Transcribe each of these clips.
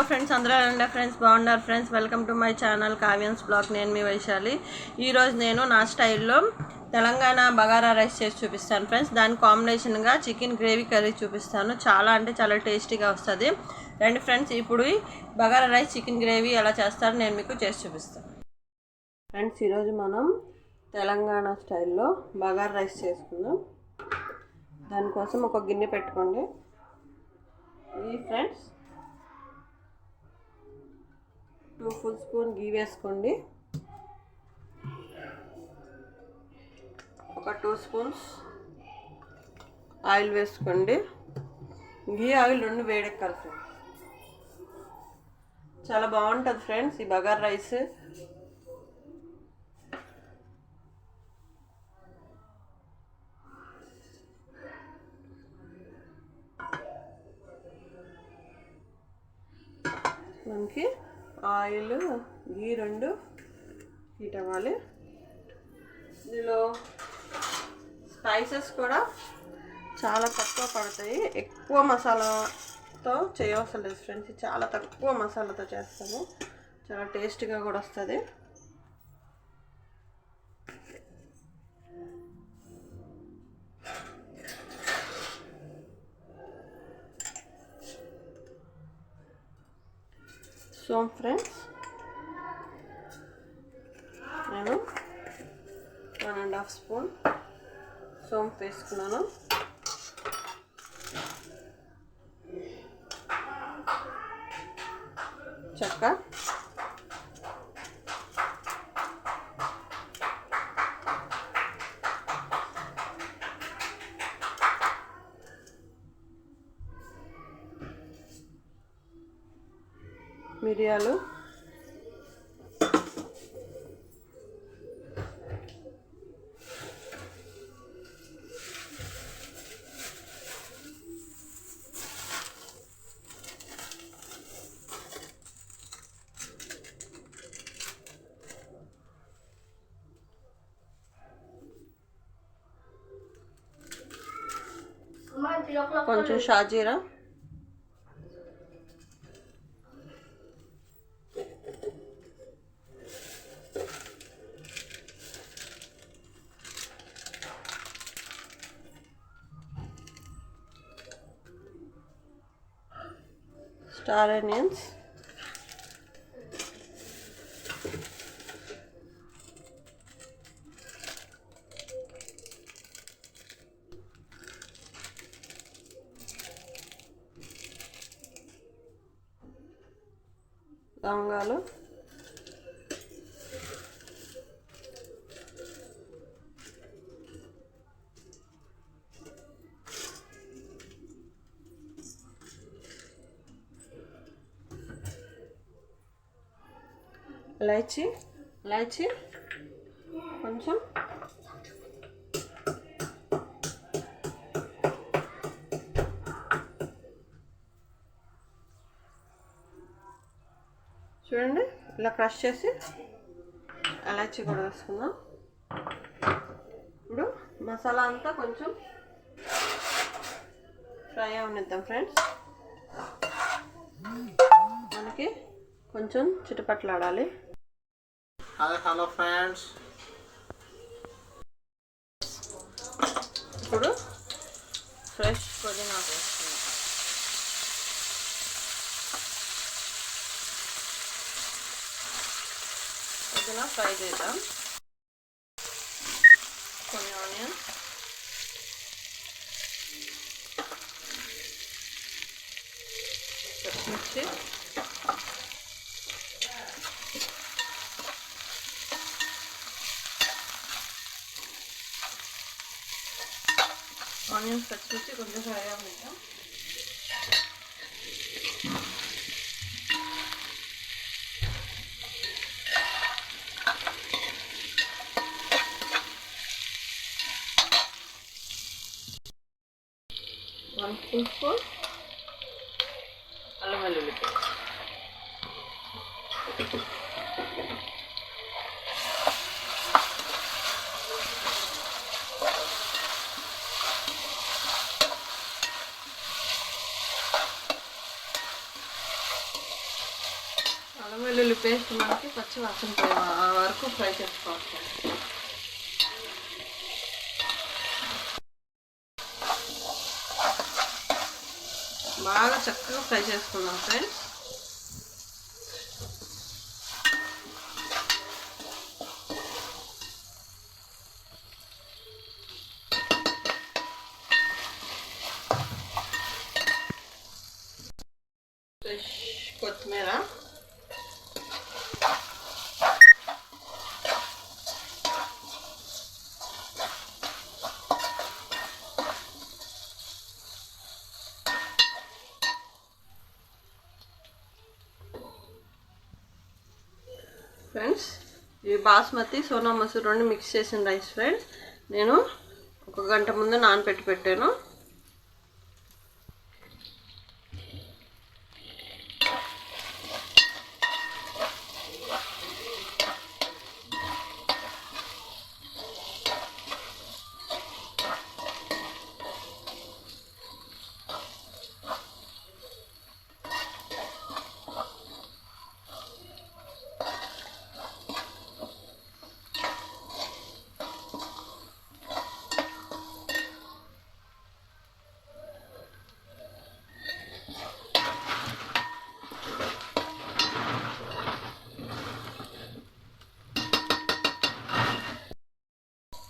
Friends అందరూ అండి friends బాగున్నారు friends. Welcome to my channel Kavyans blog. నేను మీ వైశాలి. ఈరోజు నేను నా స్టైల్లో తెలంగాణ బగారా రైస్ చేసి చూపిస్తాను ఫ్రెండ్స్. దాని కాంబినేషన్గా చికెన్ గ్రేవీ కర్రీ చూపిస్తాను. చాలా అంటే చాలా టేస్టీగా వస్తుంది. రండి ఫ్రెండ్స్, ఇప్పుడు బగారా రైస్ చికెన్ గ్రేవీ ఎలా చేస్తారో నేను మీకు చేసి చూపిస్తాను. ఫ్రెండ్స్, ఈరోజు మనం తెలంగాణ స్టైల్లో బగారా రైస్ చేసుకుందాం. దానికోసం ఒక గిన్నె పెట్టుకోండి. ఇది ఫ్రెండ్స్ 2 ఫుల్ స్పూన్ గీ వేసుకోండి. ఒక 2 స్పూన్స్ ఆయిల్ వేసుకోండి. గీ ఆయిల్ రెండు వేడెక్కాలి ఫ్రెండ్స్. చాలా బాగుంటుంది ఫ్రెండ్స్ ఈ బగారా రైస్. మనకి ఆయిల్ గీ రెండు హీట్ అవ్వాలి. ఇందులో స్పైసెస్ కూడా చాలా తక్కువ పడతాయి. ఎక్కువ మసాలాతో చేయవలసిన లేదు ఫ్రెండ్స్. చాలా తక్కువ మసాలాతో చేస్తాము. చాలా టేస్టీగా కూడా వస్తుంది. సో ఫ్రెండ్స్, నేను 1.5 స్పూన్ సోంపు వేసుకున్నాను. చెక్క, మిరియాలు, కొంచెం షాజీరా, స్టార్ ఆనియన్స్, లవంగాలు, ఇలాచీ కొంచెం, చూడండి ఇలా క్రష్ చేసి ఇలాచీ కూడా వేసుకుందాం. ఇప్పుడు మసాలా అంతా కొంచెం ఫ్రై అవనిద్దాం ఫ్రెండ్స్. మనకి కొంచెం చిటపట్లాడాలి. హలో ఫ్రెండ్స్, ఇప్పుడు ఫ్రెష్ పుదీనా వేసుకుందాం. పుదీనా ఫ్రై చేద్దాం. కొన్ని ఆనియన్, పచ్చిమిర్చి, ఆనియన్స్ పచ్చిమిర్చి కొంచెం ఫ్రై అవ్వనిద్దాం. వన్ ఫుల్ స్పూన్ అల్లం వెల్లుల్లి పేస్ట్, అల్లం వెల్లుల్లి పేస్ట్ మనకి పచ్చి వాసన పోయే వరకు ఫ్రై చేసుకోవాలి. బాగా చక్కగా ఫ్రై చేసుకుందాం ఫ్రెండ్స్. ఫ్రెష్ కొత్తిమీర, ఫ్రెండ్స్ ఈ బాస్మతి సోనా మసూర్ రెండు మిక్స్ చేసిన రైస్ ఫ్రెండ్స్. నేను 1 గంట ముందు నానబెట్టి పెట్టాను.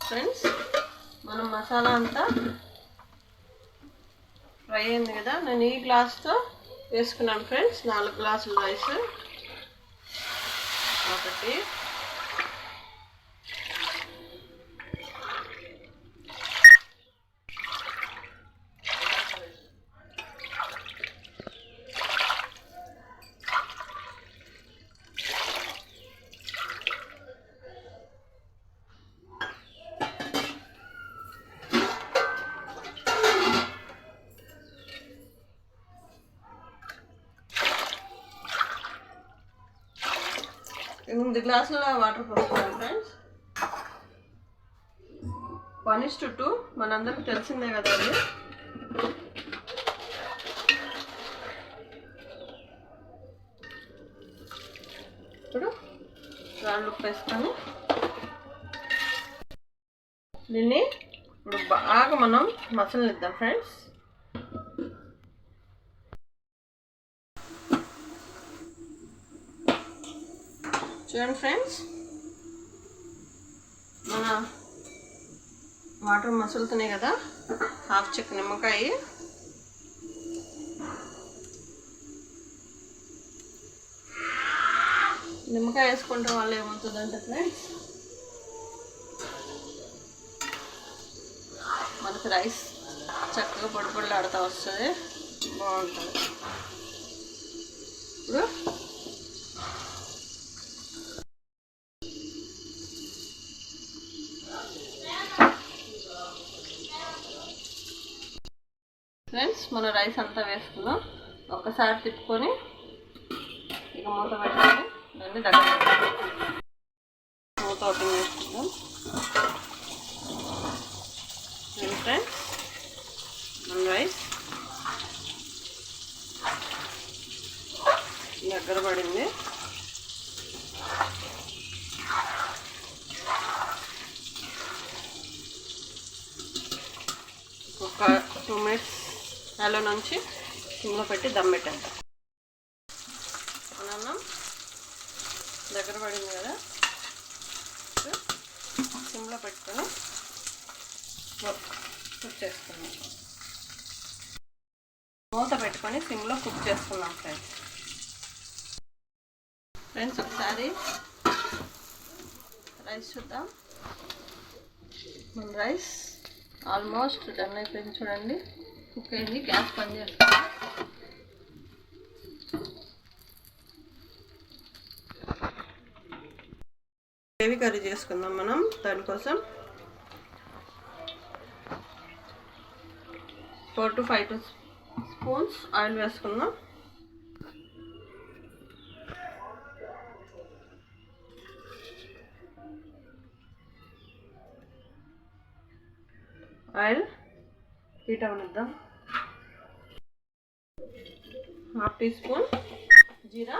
ఫ్రెండ్స్ మనం మసాలా అంతా ఫ్రై అయింది కదా. నేను ఈ గ్లాస్తో వేసుకున్నాను ఫ్రెండ్స్. 4 గ్లాసులు రైస్. ఒకటి, ఎనిమిది గ్లాసుల వాటర్ పోసుకోవాలి ఫ్రెండ్స్. 1:2 మనందరికి తెలిసిందే కదా అది. ఇప్పుడు రాళ్ళు ఉప్పు వేసుకొని దీన్ని ఇప్పుడు బాగా మనం మసలనిద్దాం ఫ్రెండ్స్. చూడండి ఫ్రెండ్స్, మన వాటర్ మసులుతున్నాయి కదా. 1/2 చెక్క నిమ్మకాయ, నిమ్మకాయ వేసుకుంటే వల్ల ఏమవుతుందంటే ఫ్రెండ్స్, మనకి రైస్ చక్కగా పొడి పొడిలాడుతూ వస్తుంది, బాగుంటుంది. ఇప్పుడు ఫ్రెండ్స్ మన రైస్ అంతా వేసుకున్నాం. ఒక్కసారి తిప్పుకొని ఇక మూత పెట్టుకొని దాన్ని దగ్గర మూత ఓపెన్ చేసుకుందాం. ఫ్రెండ్స్ మన రైస్ దగ్గర పడింది. ఒక 2 మినిట్స్ అలా నుంచి సిమ్లో పెట్టి దమ్ పెట్టేద్దాం. అన్నం దగ్గర పడింది కదా, సిమ్లో పెట్టుకొని కుక్ చేసుకున్నాం. మూత పెట్టుకొని సిమ్లో కుక్ చేసుకున్నాం ఫ్రెండ్స్. ఒకసారి రైస్ చూద్దాం. మన రైస్ ఆల్మోస్ట్ డన్ అయిపోయింది. చూడండి, కుక్ అయింది. గ్యాస్ బంద్ చేస్తాం. గ్రేవీ కర్రీ చేసుకుందాం మనం. దానికోసం 4 to 5 స్పూన్స్ ఆయిల్ వేసుకుందాం. ఆయిల్ హీట్ అవనిద్దాం. 1/2 టీ స్పూన్ జీరా,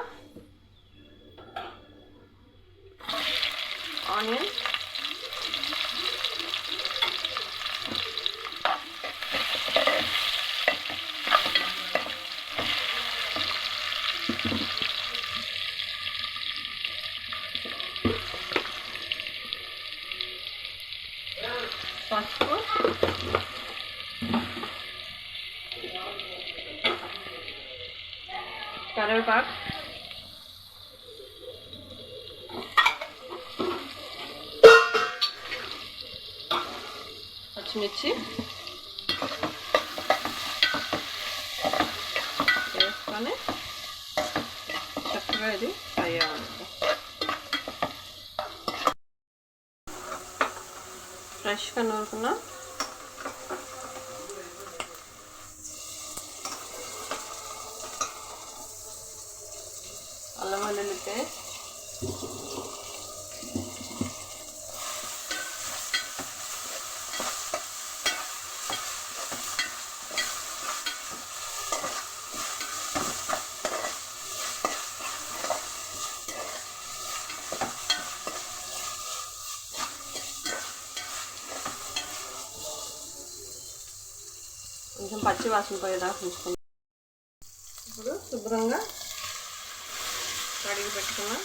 ఆనియన్, పసుపు, కరివేపాకు, పచ్చిమిర్చి వేసుకొని చక్కగా ఇది ఫ్రై అవ్వాలి. ఫ్రెష్గా నూరుకున్న అల్లం వెల్లుల్లి పేస్ట్, కొంచెం పచ్చి వాసన పోయేదాకా ఉంచుకుందాం. ఇప్పుడు శుభ్రంగా కడిగి పెట్టుకున్నాం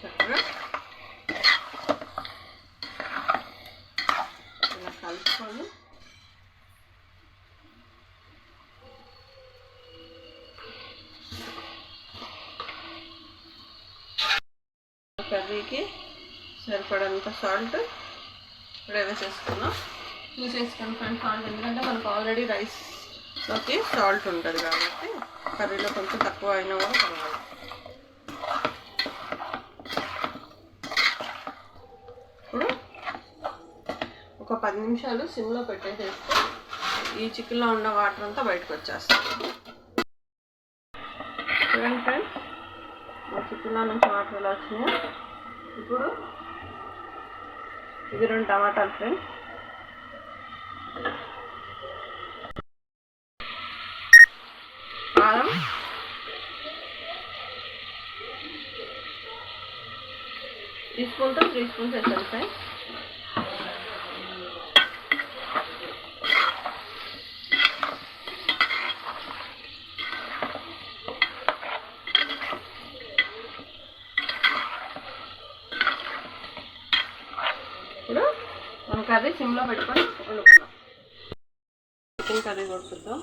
చక్కగా ఇలా కలుపుకొని కర్రీకి సరిపడంత సాల్ట్ ఇప్పుడే వేసేసుకున్నాం. చూసేసుకుని ఫ్రెండ్స్ సాల్ట్, ఎందుకంటే మనకు ఆల్రెడీ రైస్లోకి సాల్ట్ ఉంటుంది కాబట్టి కర్రీలో కొంచెం తక్కువ అయినా కూడా పర్వాలేదు. ఇప్పుడు ఒక 10 నిమిషాలు సిమ్లో పెట్టేసేస్తే ఈ చికెన్లో ఉన్న వాటర్ అంతా బయటకు వచ్చేస్తుంది. చూడండి ఫ్రెండ్స్, మా చికెన్లో నుంచి వాటర్ ఎలా వచ్చినాయి. ఇప్పుడు ఇది 2 టమాటాలు ఫ్రెండ్స్, కారం, తీసుకుంటూ 3 స్పూన్స్ వేసాను ఫ్రెండ్స్. ఇప్పుడు మనం కర్రీ సిమ్లో పెట్టుకొని వండుకున్నాం. చికెన్ కర్రీ కూడా చూద్దాం.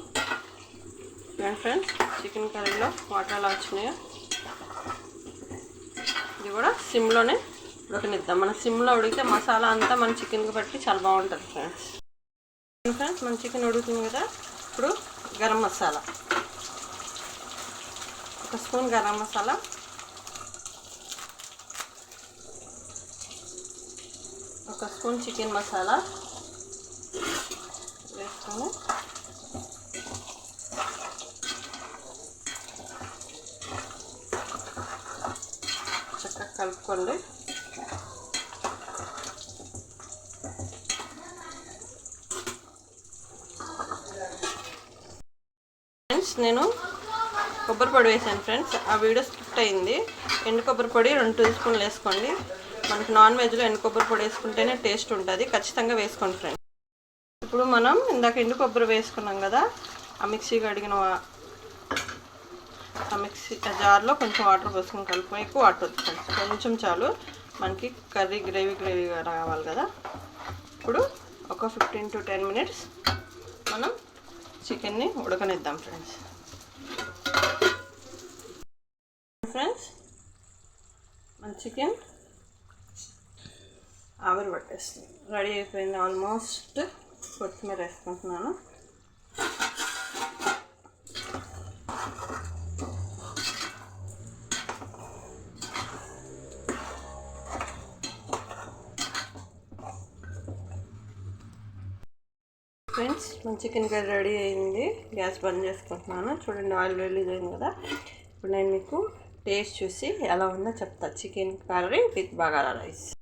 ఫ్రెండ్స్, చికెన్ కర్రీలో వాటర్ ఎలా వచ్చినాయో ఇది కూడా సిమ్లోనే ఉడకనిద్దాం. మన సిమ్లో ఉడికితే మసాలా అంతా మన చికెన్కి పట్టి చాలా బాగుంటుంది ఫ్రెండ్స్. మన చికెన్ ఉడుకుతుంది కదా, ఇప్పుడు garam masala, 1 spoon garam masala, 1 spoon chicken masala వేసుకొని చక్కగా కలుపుకోండి. ఫ్రెండ్స్, నేను కొబ్బరి పొడి వేసాను ఫ్రెండ్స్, ఆ వీడియో స్కిప్ అయింది. ఎండు కొబ్బరి పొడి 2 స్పూన్లు వేసుకోండి. మనకి నాన్ వెజ్లో ఎండు కొబ్బరి పొడి వేసుకుంటేనే టేస్ట్ ఉంటుంది, ఖచ్చితంగా వేసుకోండి ఫ్రెండ్స్. ఇప్పుడు మనం ఇందాక ఎండు కొబ్బరి వేసుకున్నాం కదా, ఆ మిక్సీ కడిగిన ఆ మిక్సీ జార్లో కొంచెం వాటర్ పోసుకొని కలుపుకొని, ఎక్కువ వాటర్ వద్దు ఫ్రెండ్స్, కొంచెం చాలు, మనకి కర్రీ గ్రేవీగా రావాలి కదా. ఇప్పుడు ఒక 15 to 10 minutes మనం చికెన్ని ఉడకనిద్దాం ఫ్రెండ్స్. మన చికెన్ ఆవిరి పట్టేస్తుంది, రెడీ అయిపోయింది ఆల్మోస్ట్. కొత్తిమీర వేసుకుంటున్నాను. ఫ్రెండ్స్ మన చికెన్ కర్రీ రెడీ అయింది. గ్యాస్ బంద్ చేసుకుంటున్నాను. చూడండి ఆయిల్ రిలీజ్ అయింది కదా. ఇప్పుడు నేను మీకు టేస్ట్ చూసి ఎలా ఉందో చెప్తా. Chicken curry with bagara rice.